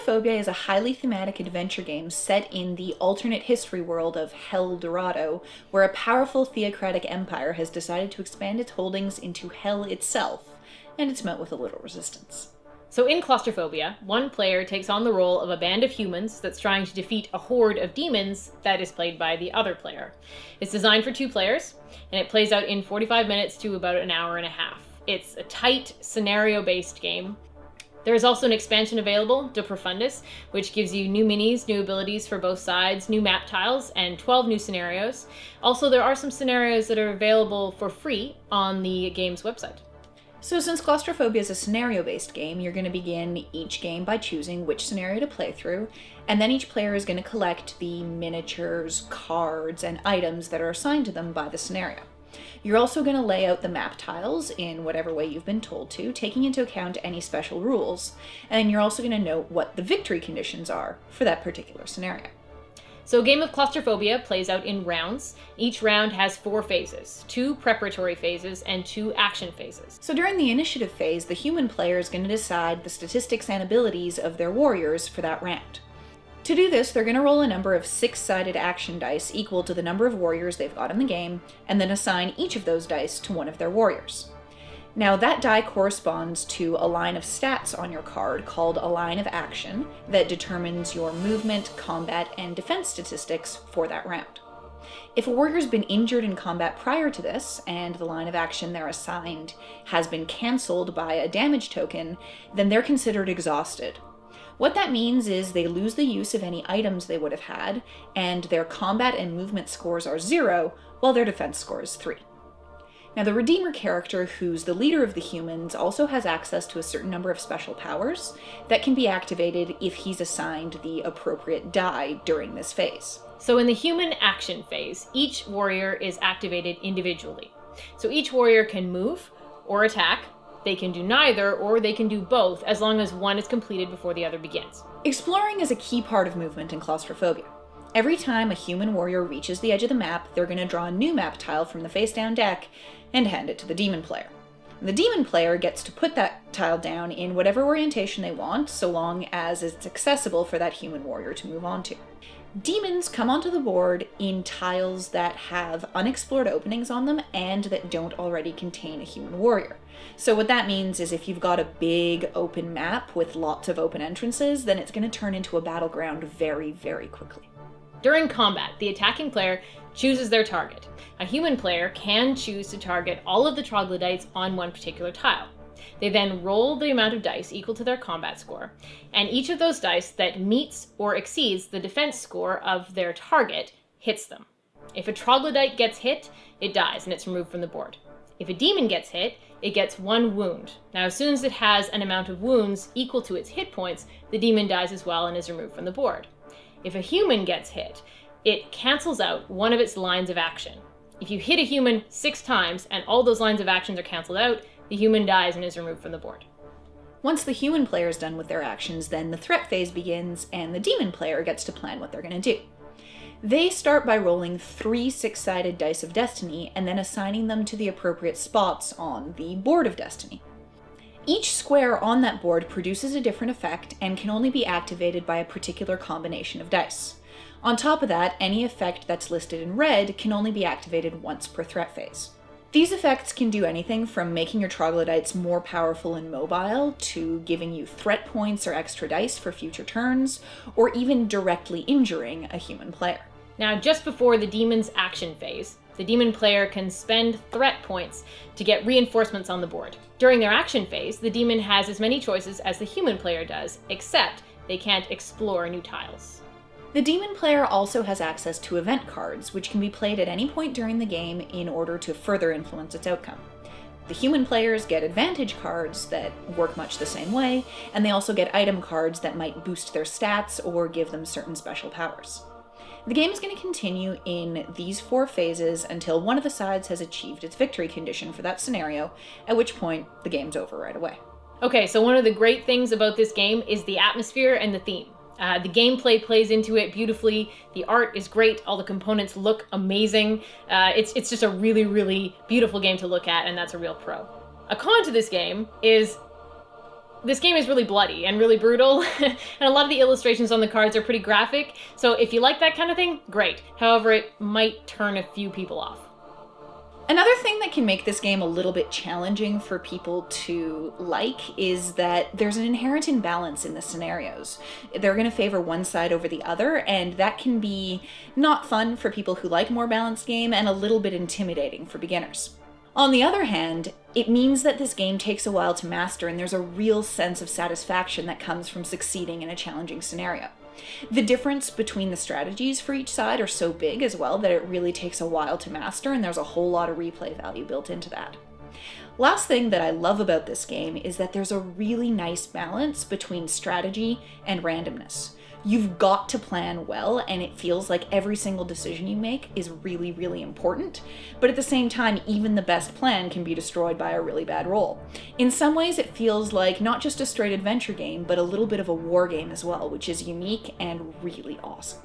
Claustrophobia is a highly thematic adventure game set in the alternate history world of Hell Dorado, where a powerful theocratic empire has decided to expand its holdings into Hell itself, and it's met with a little resistance. So in Claustrophobia, one player takes on the role of a band of humans that's trying to defeat a horde of demons that is played by the other player. It's designed for 2 players, and it plays out in 45 minutes to about an hour and a half. It's a tight, scenario-based game. There is also an expansion available, De Profundis, which gives you new minis, new abilities for both sides, new map tiles, and 12 new scenarios. Also, there are some scenarios that are available for free on the game's website. So since Claustrophobia is a scenario-based game, you're going to begin each game by choosing which scenario to play through, and then each player is going to collect the miniatures, cards, and items that are assigned to them by the scenario. You're also going to lay out the map tiles in whatever way you've been told to, taking into account any special rules, and you're also going to note what the victory conditions are for that particular scenario. So a game of Claustrophobia plays out in rounds. Each round has 4 phases, 2 preparatory phases and 2 action phases. So during the initiative phase, the human player is going to decide the statistics and abilities of their warriors for that round. To do this, they're going to roll a number of 6-sided action dice equal to the number of warriors they've got in the game, and then assign each of those dice to one of their warriors. Now, that die corresponds to a line of stats on your card called a line of action that determines your movement, combat, and defense statistics for that round. If a warrior's been injured in combat prior to this, and the line of action they're assigned has been cancelled by a damage token, then they're considered exhausted. What that means is they lose the use of any items they would have had, and their combat and movement scores are 0, while their defense score is 3. Now, the Redeemer character, who's the leader of the humans, also has access to a certain number of special powers that can be activated if he's assigned the appropriate die during this phase. So in the human action phase, each warrior is activated individually. So each warrior can move or attack. They can do neither, or they can do both, as long as one is completed before the other begins. Exploring is a key part of movement in Claustrophobia. Every time a human warrior reaches the edge of the map, they're going to draw a new map tile from the face-down deck and hand it to the demon player. The demon player gets to put that tile down in whatever orientation they want, so long as it's accessible for that human warrior to move on to. Demons come onto the board in tiles that have unexplored openings on them and that don't already contain a human warrior. So what that means is if you've got a big open map with lots of open entrances, then it's going to turn into a battleground very, very quickly. During combat, the attacking player chooses their target. A human player can choose to target all of the troglodytes on one particular tile. They then roll the amount of dice equal to their combat score, and each of those dice that meets or exceeds the defense score of their target hits them. If a troglodyte gets hit, it dies and it's removed from the board. If a demon gets hit, it gets 1 wound. Now, as soon as it has an amount of wounds equal to its hit points, the demon dies as well and is removed from the board. If a human gets hit, it cancels out one of its lines of action. If you hit a human 6 times and all those lines of actions are canceled out, the human dies and is removed from the board. Once the human player is done with their actions, then the threat phase begins and the demon player gets to plan what they're going to do. They start by rolling 3 6-sided dice of destiny and then assigning them to the appropriate spots on the board of destiny. Each square on that board produces a different effect and can only be activated by a particular combination of dice. On top of that, any effect that's listed in red can only be activated once per threat phase. These effects can do anything from making your troglodytes more powerful and mobile, to giving you threat points or extra dice for future turns, or even directly injuring a human player. Now, just before the demon's action phase, the demon player can spend threat points to get reinforcements on the board. During their action phase, the demon has as many choices as the human player does, except they can't explore new tiles. The demon player also has access to event cards, which can be played at any point during the game in order to further influence its outcome. The human players get advantage cards that work much the same way, and they also get item cards that might boost their stats or give them certain special powers. The game is going to continue in these 4 phases until one of the sides has achieved its victory condition for that scenario, at which point the game's over right away. Okay, so one of the great things about this game is the atmosphere and the theme. The gameplay plays into it beautifully. The art is great. All the components look amazing. It's just a really, really beautiful game to look at, and that's a real pro. A con to this game is This game is really bloody and really brutal, and a lot of the illustrations on the cards are pretty graphic, so if you like that kind of thing, great. However, it might turn a few people off. Another thing that can make this game a little bit challenging for people to like is that there's an inherent imbalance in the scenarios. They're going to favor one side over the other, and that can be not fun for people who like a more balanced game and a little bit intimidating for beginners. On the other hand, it means that this game takes a while to master, and there's a real sense of satisfaction that comes from succeeding in a challenging scenario. The difference between the strategies for each side are so big as well that it really takes a while to master, and there's a whole lot of replay value built into that. Last thing that I love about this game is that there's a really nice balance between strategy and randomness. You've got to plan well, and it feels like every single decision you make is really, really important. But at the same time, even the best plan can be destroyed by a really bad roll. In some ways, it feels like not just a straight adventure game, but a little bit of a war game as well, which is unique and really awesome.